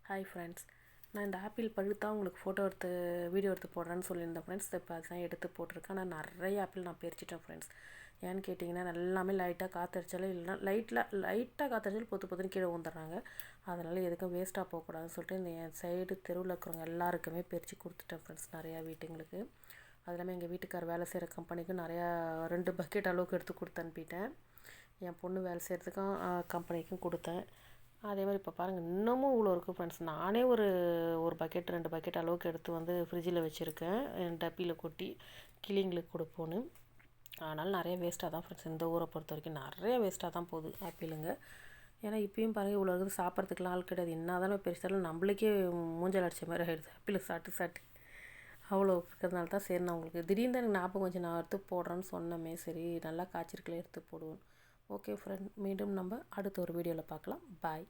Hi friends, நான் இந்த apple பழுத்தா உங்களுக்கு வீடியோ எடுத்து போடுறேன்னு சொல்லியிருந்தேன் ஃப்ரெண்ட்ஸ். இப்போ அதுதான் எடுத்து போட்டிருக்கேன். ஆனால் நிறைய ஆப்பிள் நான் பறிச்சிட்டேன் ஃப்ரெண்ட்ஸ். ஏன்னு கேட்டிங்கன்னா, எல்லாமே லைட்டாக காற்றடிச்சாலும் இல்லைனா லைட்டாக காற்றடிச்சாலும் பொத்துன்னு கீழே ஊந்துடுறாங்க. அதனால் எதுக்கும் வேஸ்ட்டாக போகக்கூடாதுன்னு சொல்லிட்டு இந்த என் சைடு தெருவில் இருக்கிறவங்க எல்லாருக்குமே பறித்து கொடுத்துட்டேன் ஃப்ரெண்ட்ஸ். நிறையா வீட்டுங்களுக்கு. அது இல்லாமல் எங்கள் வீட்டுக்கார் வேலை செய்கிற கம்பெனிக்கு நிறையா 2 பக்கெட் அளவுக்கு எடுத்து கொடுத்து அனுப்பிட்டேன். என் பொண்ணு வேலை செய்கிறதுக்கும் கம்பெனிக்கும் கொடுத்தேன். அதே மாதிரி இப்போ பாருங்கள், இன்னமும் இவ்வளோ இருக்குது ஃப்ரெண்ட்ஸ். நானே ஒரு பக்கெட் 2 பக்கெட் அளவுக்கு எடுத்து வந்து ஃப்ரிட்ஜில் வச்சுருக்கேன். டப்பியில் கொட்டி கிளிங்களுக்கு கொடுப்போன்னு. அதனால் நிறைய வேஸ்ட்டாக தான் ஃப்ரெண்ட்ஸ். இந்த ஊரை பொறுத்த வரைக்கும் நிறைய வேஸ்ட்டாக தான் போகுது ஆப்பிளுங்க. ஏன்னா இப்பயும் பாருங்கள், இவ்வளோ இருக்குது, சாப்பிட்றதுக்குலாம் ஆள் கிடையாது. என்ன தானே பெருசாலும் நம்மளுக்கே மூஞ்சல் அடித்த மாதிரி ஆகிடுது ஆப்பிள் சாப்பிட்டு. அவ்வளோ இருக்கிறதுனால தான் சரி, நான் உங்களுக்கு திடீர்னு எனக்கு ஞாபகம் கொஞ்சம் நான் எடுத்து போடுறேன்னு சொன்னமே, சரி நல்லா காய்ச்சிருக்கல எடுத்து போடுவோம். ஓகே ஃப்ரெண்ட், மீண்டும் நம்ம அடுத்த ஒரு வீடியோவில் பார்க்கலாம். பாய்.